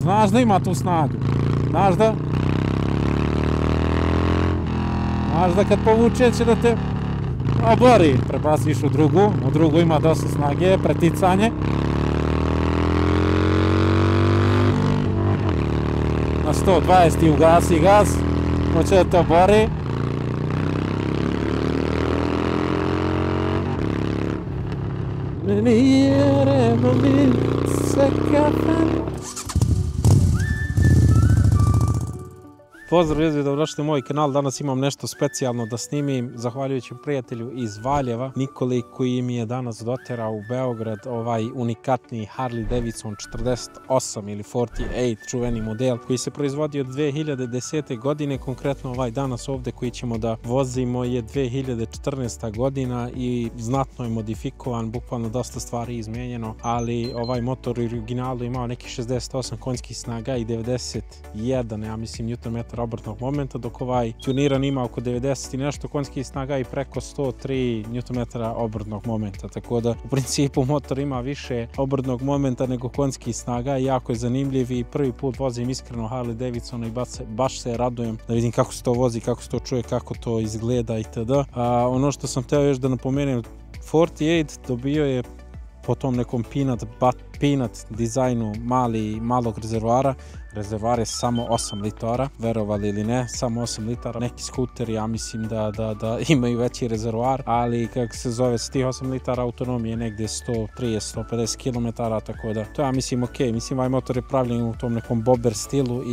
Znaš da ima tu snagu. Znaš da kad povuče će da te obori. Prebaciš u drugu ima dosta snage, preticanje. Na 120 ti ugasi gas, hoće da te obori. Pozdrav ljudi, dobrodošli u moj kanal. Danas imam nešto specijalno da snimim, zahvaljujući prijatelju iz Valjeva, Nikoli, koji mi je danas doterao u Beograd ovaj unikatni Harley Davidson 48 ili 48 čuveni model koji se proizvodio od 2010. godine. Konkretno ovaj danas ovdje koji ćemo da vozimo je 2014. godina i znatno je modifikovan, bukvalno dosta stvari izmijenjeno, ali ovaj motor u originalu imao neki 68 konjskih snaga i 91, ja mislim, Nm obrtnog momenta, dok ovaj tuniran ima oko 90 i nešto konjskih snaga i preko 103 Nm obrtnog momenta, tako da u principu motor ima više obrtnog momenta nego konjskih snaga i jako je zanimljiv i prvi put vozim iskreno Harley Davidson i baš se radujem da vidim kako se to vozi, kako se to čuje, kako to izgleda itd. Ono što sam htio još da napomenem, 48 dobio je po tom nekom peanut dizajnu malog rezervoara. Rezervoar je samo 8 litara, verovali ili ne, samo 8 litara. Neki skuteri, ja mislim da imaju veći rezervoar, ali kako se zove, s tih 8 litara autonomije negdje 130-150 km, tako da to ja mislim ok. Mislim, ovaj motor je pravljen u tom nekom bobber stilu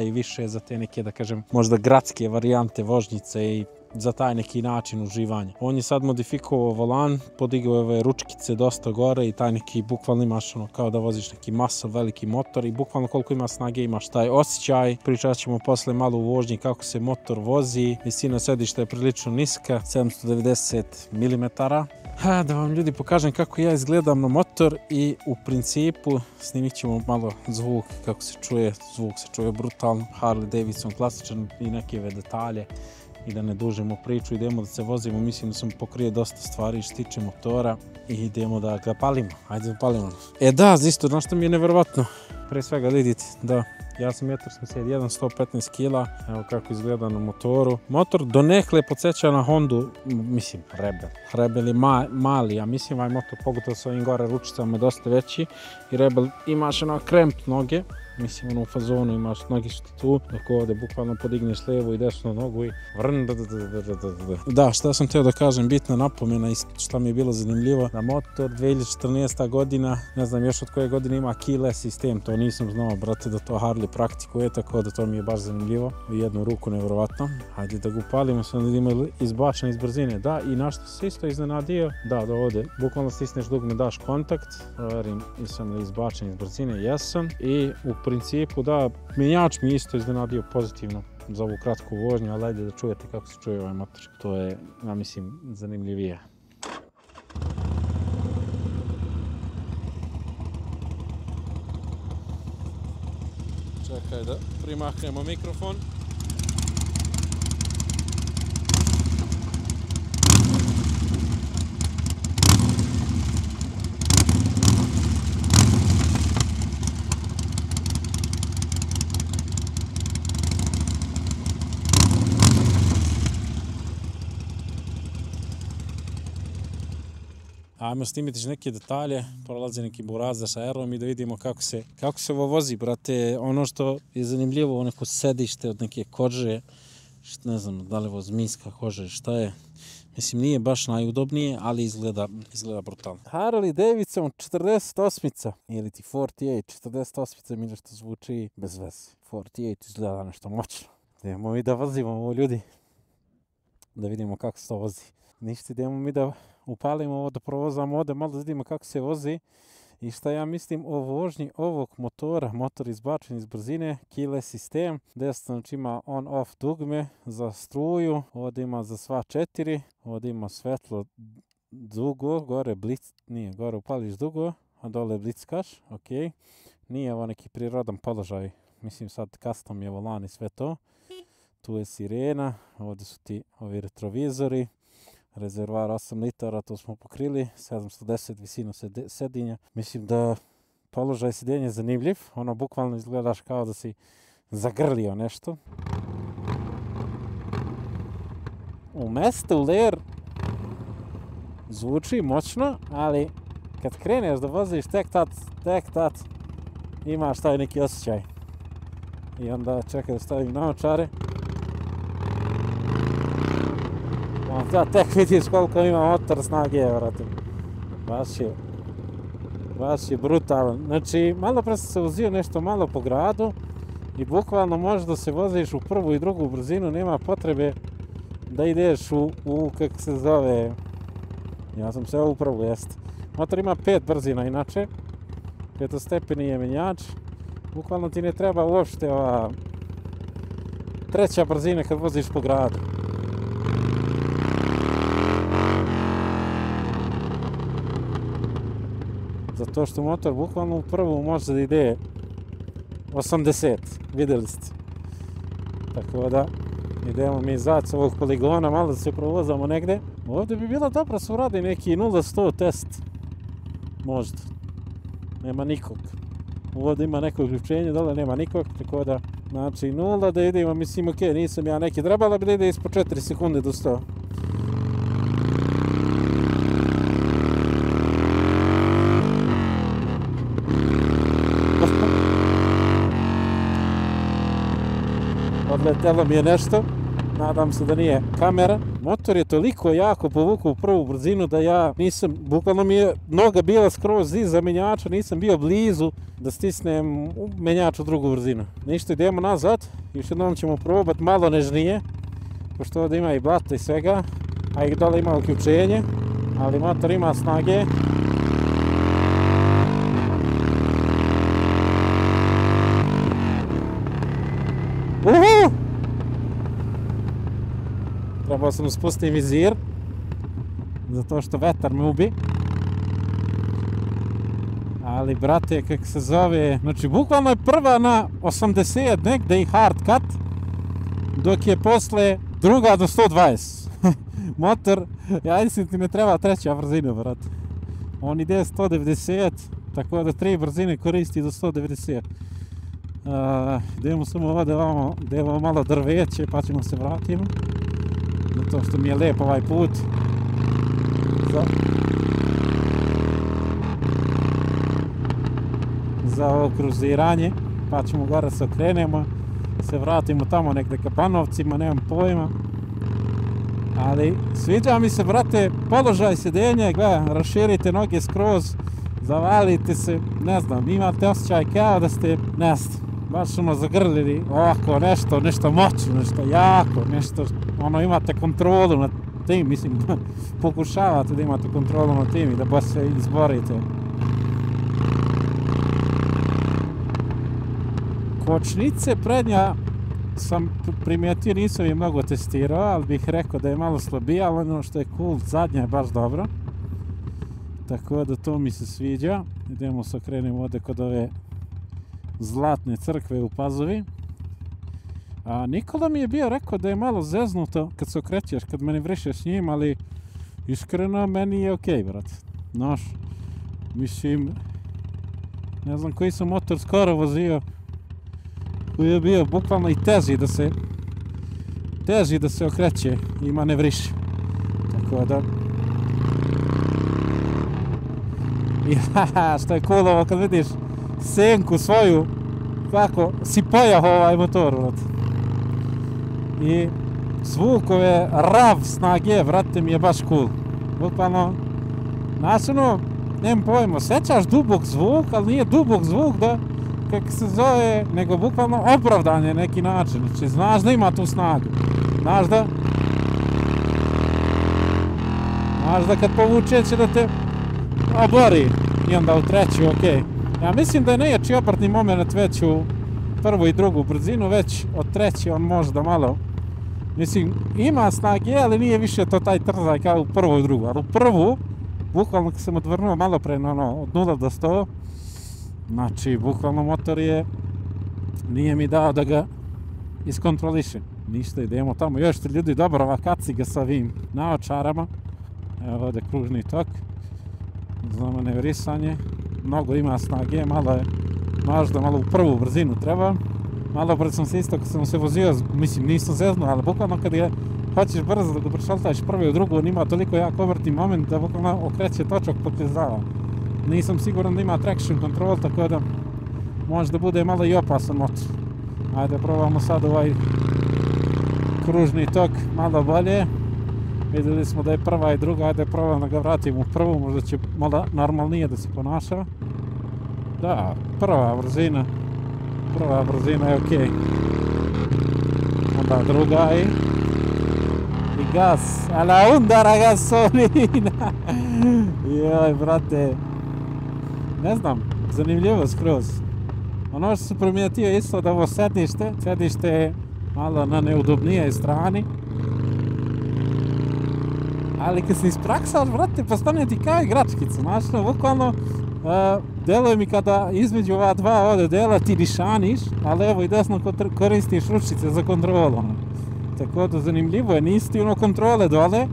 i više za te neke, da kažem, možda gradske varijante vožnjice i za taj neki način uživanja. On je sad modifikovao volan, podigao ove ručkice dosta gore i taj neki, bukvalno imaš ono kao da voziš neki muscle, veliki motor i bukvalno koliko ima snage imaš taj osjećaj. Pričat ćemo posle malo u vožnji kako se motor vozi. Visina sedišta je prilično niska, 790 mm. Da vam ljudi pokažem kako ja izgledam na motor i u principu snimit ćemo malo zvuk, kako se čuje. Zvuk se čuje brutalno, Harley Davidson klasičan i neke detalje. I da ne dužimo priču, idemo da se vozimo, mislim da sam pokrio dosta stvari što se tiče motora i idemo da ga palimo. Ajde da palimo. Da, isto, znaš što mi je nevjerovatno? Pre svega vidite, da, ja sam 1,71 115 kg, evo kako izgleda na motoru. Motor donekle podsjeća na Hondu, mislim, Rebel. Rebel je mali, a mislim ovaj motor, pogotovo s ovim gore ručicama, dosta veći. I Rebel imaš ono kremp noge. Mislim, ono u fazonu imaš nogi što tu, dok ovdje bukvalno podigneš lijevu i desnu nogu i vrn. Da, šta sam htio da kažem, bitna napomena i šta mi je bilo zanimljivo, da motor 2014. godina, ne znam još od koje godine ima keyless sistem, to nisam znao, brate, da to Harley praktikuje, tako da to mi je baš zanimljivo, u jednu ruku nevjerovatno. Hajde da ga upalimo, sam da ima izbačen iz brzine, da, i našto se isto iznenadio, da ovdje, bukvalno stisneš dugme, daš kontakt, provjerim, jesam li izbačen iz brzine, jesam, i u principu da, menjač mi isto iznenadio pozitivno za ovu kratku vožnju, ali ajde da čujete kako se čuje ovaj motor. To je, ja mislim, zanimljivije. Čekaj da primaknemo mikrofon. Ajmo snimiti neke detalje, prolazi neki burazer sa aerom i da vidimo kako se ovo vozi, brate. Ono što je zanimljivo, neko sedište od neke kože, ne znam da li ovo zmijska koža, šta je. Mislim, nije baš najudobnije, ali izgleda brutalno. Harley Davidson 48 ili ti 48, 48 mi nešto zvuči bez veze. 48 izgleda nešto moćno. Idemo mi da vozimo ovo, ljudi, da vidimo kako se to vozi. Ništa, idemo mi da upalimo ovo, da provozamo ovdje, malo da vidimo kako se vozi i šta ja mislim o vožnji ovog motora. Motor izbačen iz brzine, keyless sistem, desno ima on-off dugme za struju, ovdje ima za sva 4, ovdje ima svetlo dugo, gore blic, nije, gore upališ dugo, a dole blickaš, ok. Nije ovo neki prirodan položaj, mislim sad custom je volan i sve to. Tu je sirena, ovdje su ti ovi retrovizori. Rezervoar 8 litara, to smo pokrili, 710 visina sedinja. Mislim da položaj sjedenja je zanimljiv, ono bukvalno izgledaš kao da si zagrlio nešto. U mestu Ler zvuči moćno, ali kad kreneš da voziš tek tad imaš taj neki osjećaj. I onda čekaj da stavim naočare. Onda tek vidiš koliko ima motor snage, vrati. Baš je brutalan. Znači, malo pre sam se vozio nešto malo po gradu i bukvalno možeš da se voziš u prvu i drugu brzinu, nema potrebe da ideš u kako se zove, ja sam se u prvu, jest. Motor ima 5 brzina inače, 5-stepeni je menjač, bukvalno ti ne treba uopšte ova treća brzina kad voziš po gradu. Zato što motor bukvalno u prvu može da ide 80, vidjeli ste. Tako da idemo mi izaći s ovog poligona, malo da se provozamo negde. Ovdje bi bilo dobro se uradi neki 0-100 test. Možda. Nema nikog. Ovdje ima neko uključenje, dole nema nikog, tako da znači 0 da idemo, mislim ok, nisam ja neki, trebalo bi da ide ispod 4 sekunde do 100. Odletelo mi je nešto, nadam se da nije kamera. Motor je toliko jako povukao u prvu brzinu da ja nisam, bukvalno mi je noga bila skroz iza menjača, nisam bio blizu da stisnem menjač u drugu brzinu. Ništa, idemo nazad, još jednom ćemo probati malo nežnije, pošto ovdje ima i blata i svega, a i dole ima uključenje, ali motor ima snage. Trebao sam spustiti vizir, zato što vetar me ubi. Ali, brate, kako se zove, znači, bukvalno je prva na 80 negde i hard cut, dok je posle druga do 120. Motor, ja mislim ti ne treba treća brzina, brate. On ide 190, tako da 3 brzine koristi do 190. Idemo samo ovdje, da je ovo malo drveće, pa ćemo se vratiti. Zato što mi je lijep ovaj put. Za ovo kruziranje, pa ćemo gore se okrenemo, se vratimo tamo negdje ka Banovcima, nemam pojma. Ali sviđa mi se, brate, položaj sjedenja, gledaj, raširite noge skroz, zavalite se, ne znam, imate osjećaj kao da ste, ne znam, baš ono zagrlili, ovako nešto moćno, nešto jako, nešto, ono imate kontrolu nad tim, mislim, pokušavate da imate kontrolu nad tim i da baš se izborite. Kočnice prednja sam primijetio, nisam je mnogo testirao, ali bih rekao da je malo slabija, ali ono što je cool, zadnja je baš dobro. Tako da to mi se sviđa. Idemo se okrenemo ovdje kod ove zlatne crkve u Pazovi. A Nikola mi je bio rekao da je malo zeznuto kad se okrećeš, kad manevrišeš s njim, ali iskreno meni je okej, brate. Znaš, mislim, ne znam koji sam motor skoro vozio, koji je bio bukvalno i teži da se okreće i manevriše. Tako da... I što je cool ovo kad vidiš senku svoju, kako si pojao ovaj motor, brate. I zvuk ove rav snage, vrate, mi je baš cool. Bukvalno, znaš ono, nemam pojma, sećaš dubok zvuk, ali nije dubok zvuk da, kako se zove, nego bukvalno opravdan je neki način. Znači, znaš da ima tu snagu. Znaš da kad povuče će da te obori. I onda u treću, okej. Ja mislim da je najjači obrtni moment već u prvu i drugu brzinu, već od treće on možda malo, mislim, ima snage, ali nije više to taj trzaj kao u prvu i drugu. Ali u prvu, bukvalno kad sam odvrnuo malo pre, od 0 do 100, znači, bukvalno motor nije mi dao da ga iskontrolišem. Ništa, idemo tamo. Još ste ljudi dobro, ova kaciga sa ovim naočarama. Evo ovdje kružni tok. Za manevrisanje. mnogo ima snage, malo je možda malo u prvu brzinu treba. Malo pred sam se isto, kad sam se vozio, mislim nisam zeznuo, ali bukvalno kad je hoćeš brzo da ga prešaltaš prvi u drugu, on ima toliko jak obrtni moment da bukvalno okreće točak potezava. Nisam siguran da ima traction control, tako da možda bude malo i opasan motor. Ajde, probamo sad ovaj kružni tok malo bolje. Vidjeli smo da je prva i druga, ajde probam da ga vratim u prvu, možda će malo normalnije da se ponaša. Da, prva brzina je okej. Onda druga i gas, a la onda gasolina. Joj, brate, ne znam, zanimljivo skroz. Ono što sam primijetio isto da ovo sedište je malo na neudobnijoj strani. Ali kad se ispraksao, brate, postane ti kao igračkica, znaš, bukvalno deluje mi kada između ova dva ovdje dela ti dišaniš, a levo i desno koristiš ručice za kontrolu. Tako da zanimljivo je, nisi ti kontrole dole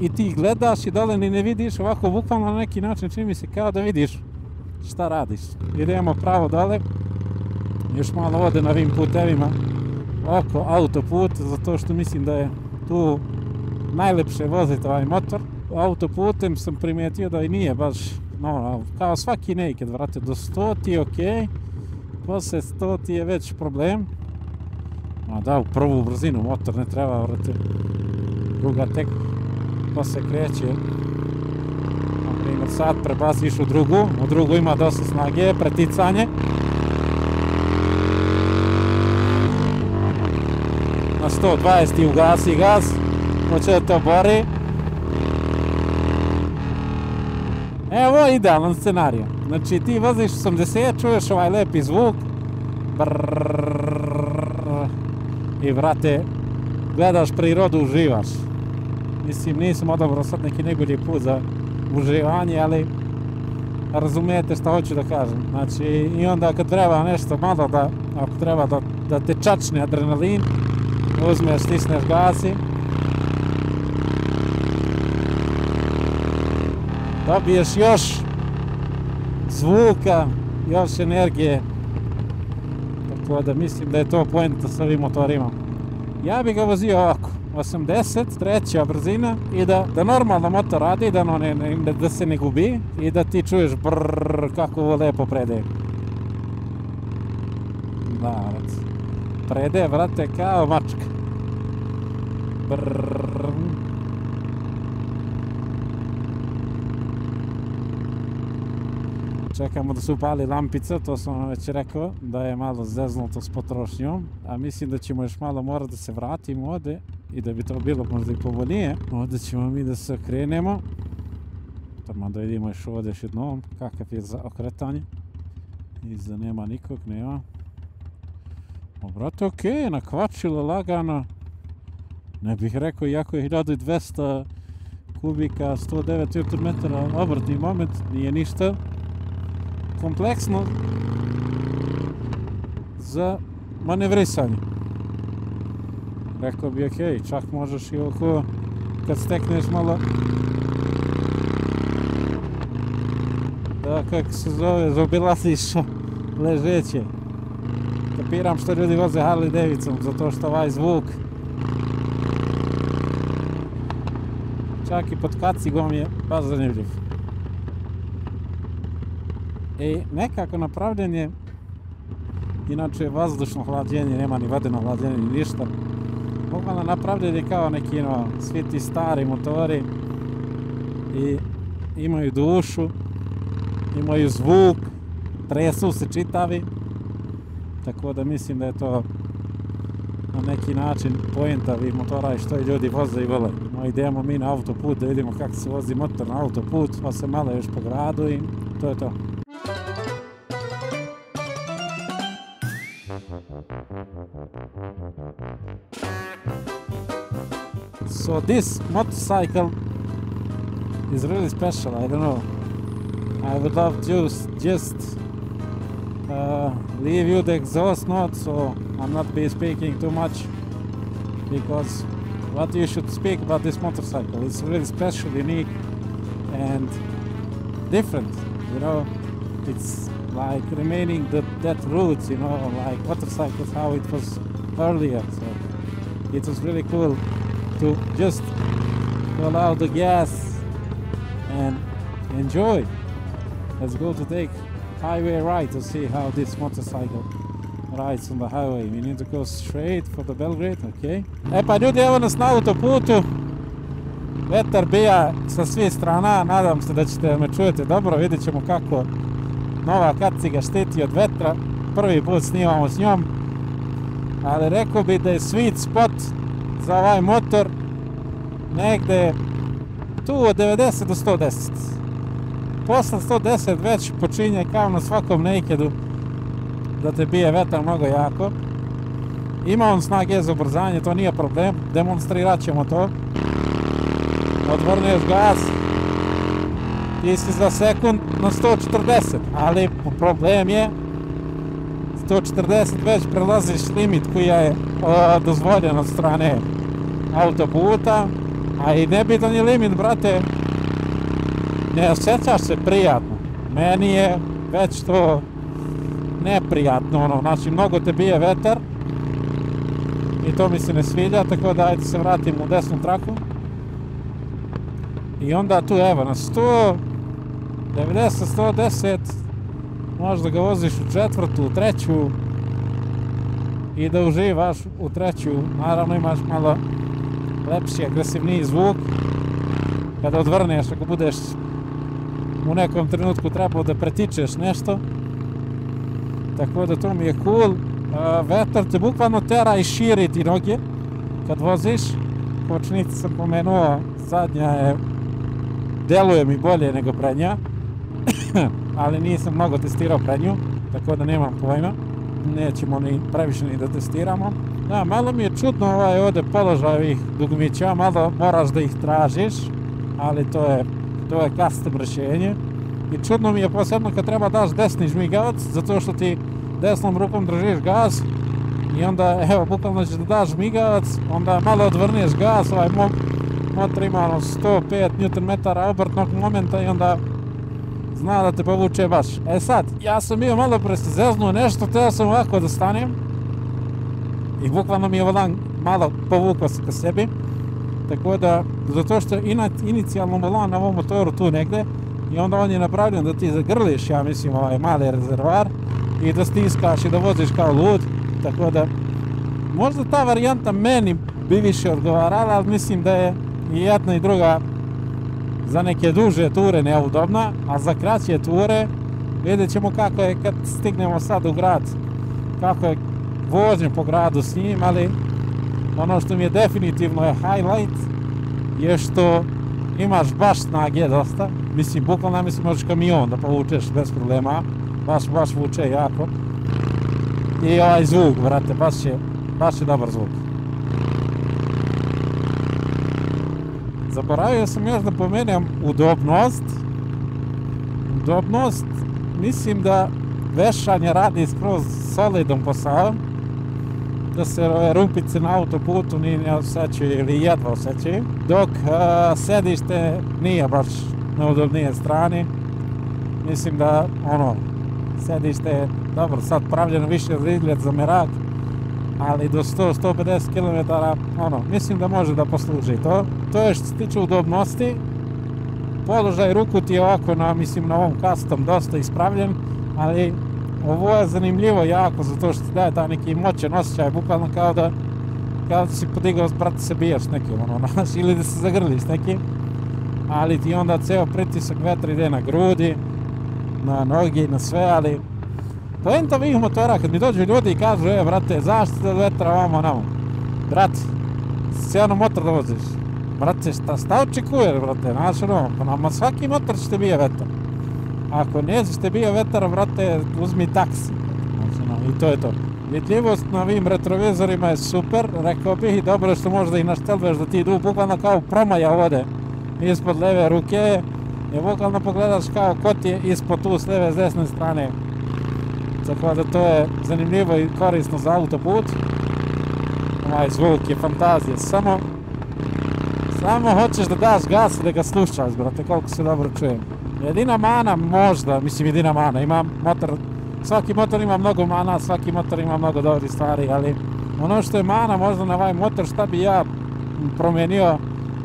i ti gledaš i dole ni ne vidiš, ovako bukvalno na neki način čini mi se kao da vidiš šta radiš. Idemo pravo dole, još malo ovdje na ovim putevima, oko autoput, zato što mislim da je tu najlepše voziti ovaj motor. Autoputem sam primijetio da i nije baš, kao svaki naked, vrate, do 100 ti je okej, posle 100 ti je već problem. A da, u prvu brzinu motor ne treba, vrate, druga tek posle kreće. Na primjer, sad prebaciš u drugu ima dosta snage, preticanje. Na 120 ti ugasi gas, hoće da te obori. Evo je idealan scenarij. Znači ti voziš 80, čuješ ovaj lepi zvuk. I vrate, gledaš prirodu, uživaš. Mislim, nisam odabrao sad neki najbolji put za uživanje, ali razumijete šta hoću da kažem. Znači, i onda kad treba nešto malo da, ako treba da te čačne adrenalin, uzmeš, stisneš gasi. Dobiješ još zvuka, još energije. Tako da mislim da je to poenta s ovim motorima. Ja bi ga vozio ovako, 80, treća brzina i da normalno motor radi, da se ne gubi i da ti čuješ kako ovo lepo prede. Da, prede, vrate, kao mačka. Čekamo da se upali lampica, to sam vam već rekao, da je malo zeznuto s potrošnjom, a mislim da ćemo još malo morati da se vratimo ovdje i da bi to bilo možda i povoljnije. Ovdje ćemo mi da se okrenemo, tamo da vidimo još ovdje još jednom kakav je za okretanje. Iza nema nikog, nema. O, brate, okej, nakvačilo lagano. Ne bih rekao, iako je 1200 kubika, 109 Nm obrtni moment, nije ništa kompleksno za manevrisanje. Rekao bi okej, čak možeš i oko kad stekneš malo da, kako se zove, zaobilaziš ležeće. Kapiram što ljudi voze Harley Davidson, zato što ovaj zvuk čak i pod kacigom je baš zanimljiv. I nekako napravljen je, inače vazdušno hlađenje, nema ni vodeno hlađenje, ni ništa. Bukvalno napravljen je kao neki svi ti stari motori i imaju dušu, imaju zvuk, tresu se čitavi, tako da mislim da je to na neki način poenta ovih motora i što i ljudi voze i vole. No, idemo mi na autoput da vidimo kako se vozi motor na autoput, pa se malo još po gradu i to je to. So this motorcycle is really special, I don't know. I would love to just leave you the exhaust note, so I'm not be speaking too much, because what you should speak about this motorcycle is really special, unique and different, you know. it's like remaining that roots, you know, like motorcycles, how it was earlier. So it was really cool to just pull out the gas and enjoy. Let's go to take highway ride to see how this motorcycle rides on the highway. We need to go straight for the Belgrade, okay? E pa ljudi, evo nas na autoputu. Vetar bija sa svih strana, nadam se da ćete me čujete dobro, vidjet ćemo kako nova kaciga štiti od vetra. Prvi put snimamo s njom, ali rekao bi da je sweet spot za ovaj motor negde tu od 90 do 110. Posle 110 već počinje kao na svakom nakedu da te bije vetar mnogo jako. Ima on snage za ubrzanje, to nije problem, demonstrirat ćemo to. Odvrneš gas, ti si za sekund na 140, ali problem je 140 već prelaziš limit koji je dozvoljen od strane autoputa, a i nebitan je limit, brate, ne osjećaš se prijatno. Meni je već to neprijatno, ono, znači mnogo te bije vetar i to mi se ne sviđa, tako da ajde se vratim u desnu traku. I onda tu evo na 100, 90, 110, možda ga voziš u četvrtu, u treću i da uživaš u treću. Naravno imaš malo lepši, agresivniji zvuk kada odvrneš, ako budeš u nekom trenutku trebao da pretičeš nešto. Tako da to mi je cool. Vetar te bukvalno tera i širi ti noge kad voziš. Kočnici sam pomenuo, zadnja je, deluje mi bolje nego prednja, ali nisam mnogo testirao prednju, tako da nemam pojma. Nećemo ni previše ni da testiramo. Da, malo mi je čudno ovdje položaj ovih dugmića, malo moraš da ih tražiš, ali to je custom rješenje. I čudno mi je posebno kad treba daš desni žmigavac, zato što ti desnom rukom držiš gas i onda, evo, bukvalno ćeš da daš žmigavac, onda malo odvrneš gas, ovaj motor ima 105 Nm obrtnog momenta i onda zna da te povuče baš. E sad, ja sam bio malo pre se zeznuo nešto, teo sam ovako da stanem i bukvalno mi je volan malo povukao se ka sebi, tako da, zato što je inicijalno volan na ovom motoru tu negde i onda on je napravljen da ti zagrliš, ja mislim, ovaj mali rezervar i da stiskaš i da voziš kao lud, tako da možda ta varijanta meni bi više odgovarala, ali mislim da je i jedna i druga za neke duže ture neudobna, a za kraće ture vidjet ćemo kako je kad stignemo sad u grad, kako je vožnje po gradu s njim, ali ono što mi je definitivno je highlight je što imaš baš snage dosta, mislim bukvalno mislim možeš kamion da povučeš bez problema, baš vuče jako i ovaj zvuk, brate, baš je dobar zvuk. Zaboravio sam još da pomenem udobnost. Udobnost, mislim da vešanje radi skroz solidan posao, da se ove rumpice na autoputu ni ne osjećaju ili jedva osjećaju, dok sedište nije baš na udobnije strani. Mislim da sedište je dobro sad pravljeno više za izgled za merak, ali do 100-150 km, mislim da može da posluži to. To je što se tiče udobnosti. Položaj ruku ti je ovako na ovom custom dosta ispravljen, ali ovo je zanimljivo jako zato što ti daje taj neki moćan osjećaj, bukvalno kao da si podigao, brate, se bijaš nekim, ili da se zagrliš nekim, ali ti onda ceo pritisak vetra ide na grudi, na nogi, na sve, ali poenta ovih motora, kad mi dođu ljudi i kažu, brate, zaštita od vetra ovamo, onamo. Brate, sjajno motor da voziš. Brate, šta očekuješ, brate, znaš, pa nama svaki motor će te bije vetar. Ako nećeš te bije vetar, brate, uzmi taksi. I to je to. Vidljivost na ovim retrovizorima je super, rekao bih, i dobro što možda i naštelveš da ti idu bukvalno kao promaja vode ispod leve ruke i bukvalno pogledaš kao ko ti je ispod tu s leve, s desne strane. Tako da to je zanimljivo i korisno za autoput. Ovaj zvuk je fantazija, samo hoćeš da daš gas i da ga slušaš, brate, koliko se dobro čujem. Jedina mana možda, mislim jedina mana, ima motor, svaki motor ima mnogo mana, svaki motor ima mnogo dobrih stvari, ali ono što je mana možda na ovaj motor, šta bi ja promijenio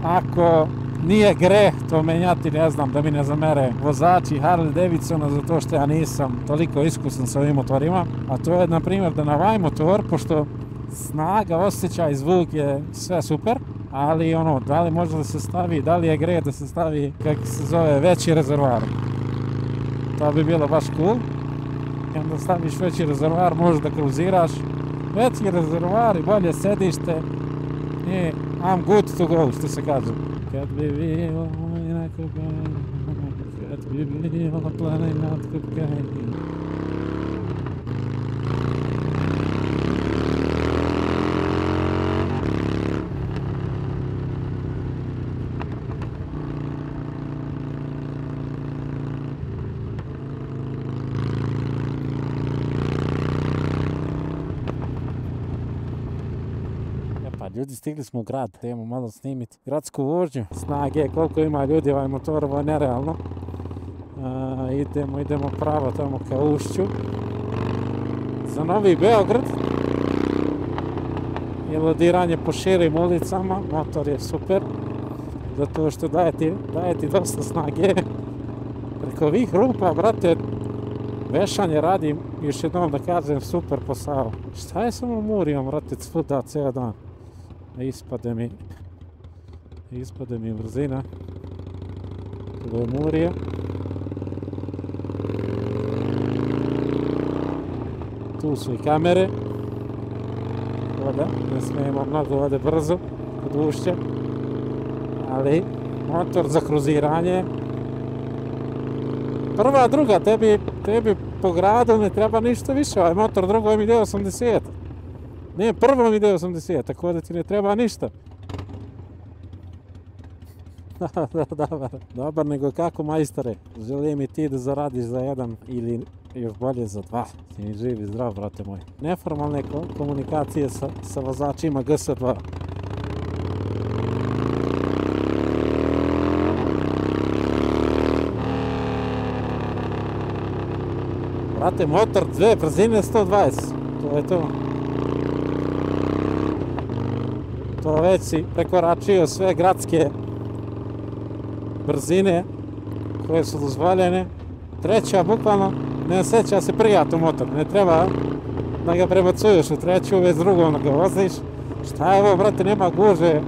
ako nije greh to menjati, ne znam, da mi ne zamere vozači Harley Davidsona zato što ja nisam toliko iskusan sa ovim motorima, a to je na primjer da na ovaj motor, pošto snaga, osjećaj, zvuk je sve super, ali ono, da li može da se stavi, da li je greh da se stavi, kako se zove, veći rezervoar. To bi bilo baš cool. I onda staviš veći rezervoar, možeš da kruziraš. Veći rezervoar i bolje sedište. I I'm good to go, što se kaže. Kad bi bilo nekoga, kad bi bilo planet kokain. Ljudi, stigli smo u grad, idemo malo snimiti gradsku vožnju, snage, koliko ima ljudi, ovaj motor, ovo je nerealno. Idemo pravo tamo ka Ušću. Za Novi Beograd. I lodiranje po širim ulicama, motor je super, zato što daje ti dosta snage. Preko ovih rupa, brate, vešanje radim, još jednom da kažem, super posao. Šta je samo murijom, brate, svuda, cijel dan? Ispade mi brzina. To je murija. Tu su i kamere. Voda, ne smijemo mnogo vode brzo kod Ušća. Ali motor za kruziranje. Prva, druga, tebi po gradu ne treba ništa više. Ovaj motor drugo mi ide 80. Ne, prvo mi ide 80, tako da ti ne treba ništa. Dobar, nego kako majstore. Želim i ti da zaradiš za jedan ili još bolje za dva. Ti mi živi zdrav, brate moj. Neformalne komunikacije sa vozačima GS2. Brate, motor 2 brzine 120. To je to. To već si prekoračio sve gradske brzine koje su dozvoljene. Treća, bukvalno, ne osjeća se prijatno motor. Ne treba da ga prebacuješ u treću, već drugom da ga voziš. Šta je ovo, brate, nema guže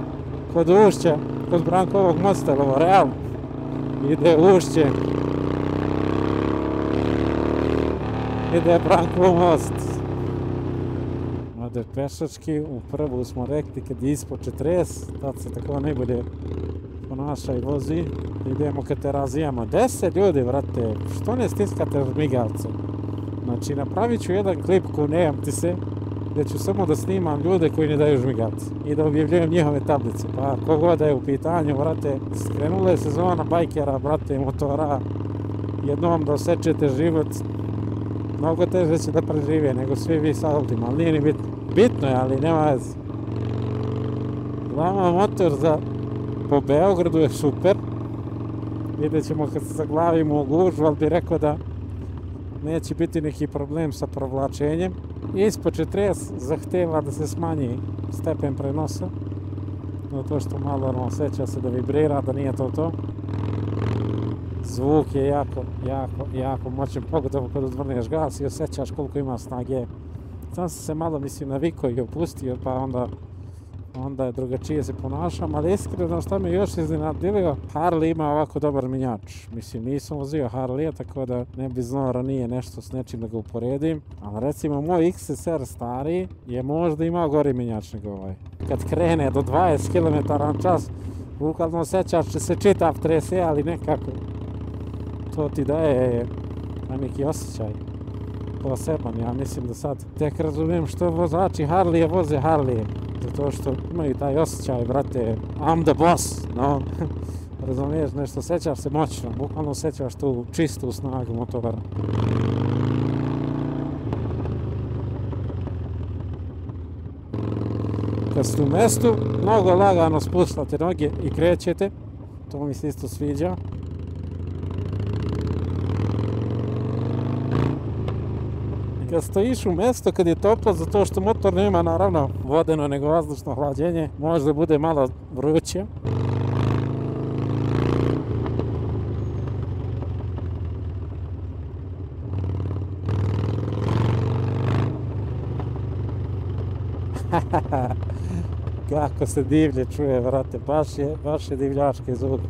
kod Ušća, kod Brankovog mosta, ovo realno. Ide Ušće. Ide Brankov most. Ode pešački, u prvu smo rekli kad je ispod 40, tad se tako najbolje ponaša i vozi. Idemo kad te razijamo. 10 ljudi, vrate, što ne stiskate žmigavce? Znači, napravit ću jedan klip koji nemam ti se, gdje ću samo da snimam ljude koji ne daju žmigavce i da objavljujem njihove tablice. Pa kogod je u pitanju, vrate, skrenula je sezona bajkera, brate, motora, jednom da osjećate život, mnogo teže će da prežive nego svi vi sa autima, ali nije ni bitno. Bitno je, ali nema veze. Glavno motor po Beogradu je super. Vidjet ćemo kad se zaglavimo u gužvu, ali bi rekao da neće biti neki problem sa provlačenjem. Ispod 40 zahteva da se smanji stepen prenosa. Zato što malo osjeća se da vibrira, da nije to. Zvuk je jako moćan, pogotovo kad odvrneš gas i osjećaš koliko ima snage. Sam sam se malo, navikao i opustio, pa onda je drugačije se ponašam, ali iskreno što me još iznenadilo, Harley ima ovako dobar menjač. Nisam vozio Harleya, tako da ne bi znao ranije nešto s nečim da ga uporedim, ali recimo moj XSR stari je možda imao gori menjač nego ovaj. Kad krene do 20 km/h, bukvalno osjećaš će se čitav trese, ali nekako to ti daje neki osjećaj poseban. Ja mislim da sad tek razumijem što vozači Harleya voze Harleye. Zato što imaju taj osjećaj, brate, I'm the boss, no. Razumiješ, nešto osjećaš se moćno, bukvalno osjećaš tu čistu snagu motora. Kad ste u mestu, mnogo lagano spustate noge i krećete, to mi se isto sviđa. Kad stojiš u mjesto, kad je toplo, zato što motor nema naravno vodeno nego vazdušno hlađenje, možda bude malo vruće. Kako se divlje čuje, vrate, baš je divljački zvuk.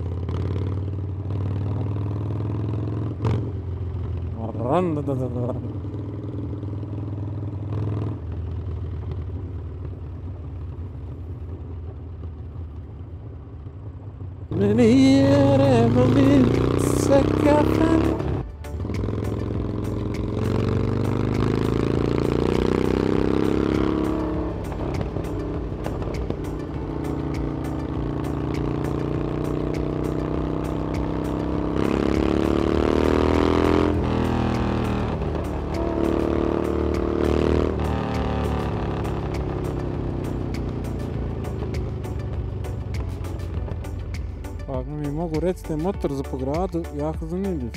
Venire, se caffè. Ako mi mogu reći da je motor za po gradu jako zanimljiv.